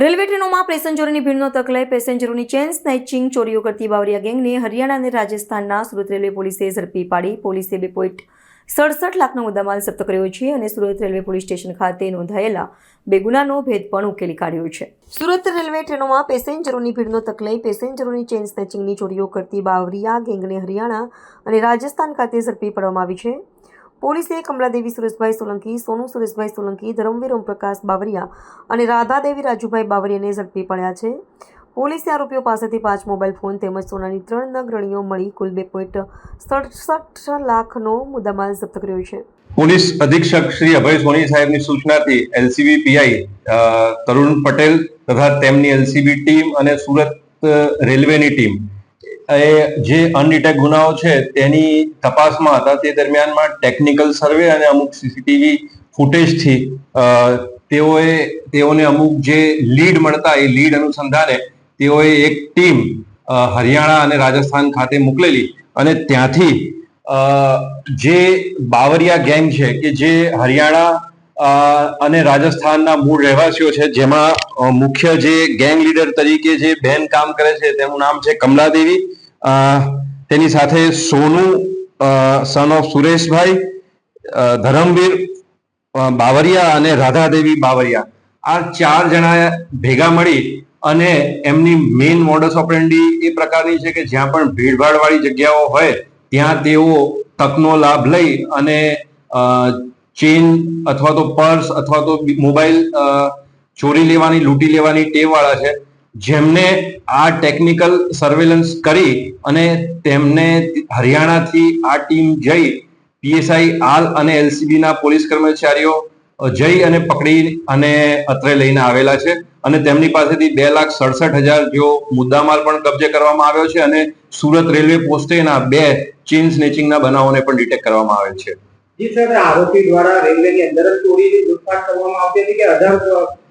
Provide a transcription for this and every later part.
Railway ટ્રેનોમાં પેસેન્જરોની ભીડનો તક લઈ પેસેન્જરોની ચેન સ્નેચિંગ ચોરીઓ કરતી બાવરિયા ગેંગને હરિયાણા અને રાજસ્થાનના સુરત રેલવે પોલીસે ઝડપી પાડી. પોલીસે 2.67 લાખનો મુદ્દામાલ જપ્ત કર્યો છે અને સુરત રેલવે પોલીસ સ્ટેશન ખાતે નોંધાયેલા 2 ગુનાનો ભેદ પણ ઉકેલી કાઢ્યો છે. સુરત રેલવે ટ્રેનોમાં પેસેન્જરોની ભીડનો તક લઈ પેસેન્જરોની ચેન સ્નેચિંગની ચોરીઓ કરતી બાવરિયા ગેંગને હરિયાણા અને રાજસ્થાન ખાતે ઝડપી પાડવામાં આવી છે. પોલીસે કમલાદેવી સુરેશભાઈ સોલંકી, સોનુ સુરેશભાઈ સોલંકી, ધર્મવીર ઓમપ્રકાશ બાવરિયા અને રાધાદેવી રાજુભાઈ બાવરિયાને ઝડપી પડ્યા છે. પોલીસે આરોપીઓ પાસેથી 5 મોબાઈલ ફોન તેમજ સોનાની 3 નગ રણીઓ મળી કુલ 2.67 લાખનો મુદ્દામાલ જપ્ત કર્યો છે. પોલીસ અધિક્ષક શ્રી અભય સોની સાહેબની સૂચનાથી એલસીબી પીઆઈ તરુણ પટેલ તથા તેમની એલસીબી ટીમ અને સુરત રેલવેની ટીમ જે અનડિટેક્ટ ગુનાઓ છે તેની તપાસમાં હતા. તે દરમિયાનમાં ટેકનિકલ સર્વે અને અમુક સીસીટીવી ફૂટેજથી તેઓને અમુક જે લીડ મળતા એ લીડ અનુસંધાને તેઓએ એક ટીમ હરિયાણા અને રાજસ્થાન ખાતે મોકલેલી અને ત્યાંથી જે બાવરિયા ગેંગ છે કે જે હરિયાણા અને રાજસ્થાનના મૂળ રહેવાસીઓ છે, જેમાં મુખ્ય જે ગેંગ લીડર તરીકે જે બેન કામ કરે છે તેનું નામ છે કમલાદેવી, તેની સાથે સોનુ સન ઓફ સુરેશભાઈ, ધરમવીર બાવરિયા અને રાધાદેવી બાવરિયા, આ 4 જણા ભેગા મળી અને એમની મેઇન મોડસ ઓપરેન્ડી એ પ્રકારની છે કે જ્યાં પણ ભીડભાડ વાળી જગ્યાઓ હોય ત્યાં તેઓ તકનો લાભ લઈ અને ચેન અથવા તો પર્સ અથવા તો મોબાઈલ ચોરી લેવાની, લૂંટી લેવાની ટેવ વાળા છે, જેમને આ ટેકનિકલ સર્વેલન્સ કરી અને તેમને હરિયાણાથી આ ટીમ જઈ પીએસઆઈ આલ અને એલસીબી ના પોલીસ કર્મચારીઓ જઈ અને પકડી અને અત્રે લઈને આવેલા છે અને તેમની પાસેથી 2,67,000 જેવો મુદ્દામાલ પણ કબજે કરવામાં આવ્યો છે અને સુરત રેલવે પોસ્ટેના 2 ચેઇન સ્નેચિંગના બનાવોને પણ ડિટેક્ટ કરવામાં આવેલ છે. જી સર, આરોપી દ્વારા રેલવેની અંદર ચોરીની લૂંટફાટ કરવામાં આવતી હતી કે અધર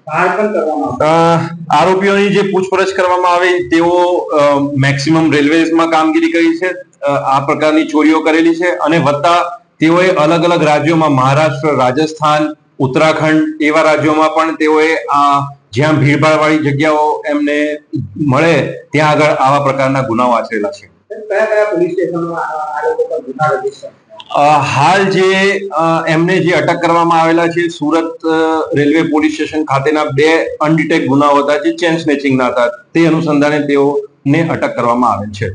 બહાર પણ કરવામાં આવતી? આરોપીઓની જે પૂછપરછ કરવામાં આવી તેઓ મેક્સિમમ રેલવેઝમાં કામગીરી કરી છે, આ પ્રકારની ચોરીઓ કરેલી છે અને વત્તા તેઓએ અલગ અલગ રાજ્યોમાં મહારાષ્ટ્ર, રાજસ્થાન, ઉત્તરાખંડ એવા રાજ્યોમાં પણ તેઓએ જ્યાં ભીડભાડ વાળી જગ્યાઓ એમને મળે ત્યાં આગળ આવા પ્રકારના ગુનાઓ આચરેલા છે. કયા કયા પોલીસ સ્ટેશનમાં આ લોકો પર ગુના રજીસ્ટર? હાલ જે એમને જે અટક કરવામાં આવેલા છે સુરત રેલવે પોલીસ સ્ટેશન ખાતેના 2 અનડિટેક્ટ ગુનાઓ હતા જે ચેન સ્નેચિંગના હતા, તે અનુસંધાને તેઓને અટક કરવામાં આવેલ છે.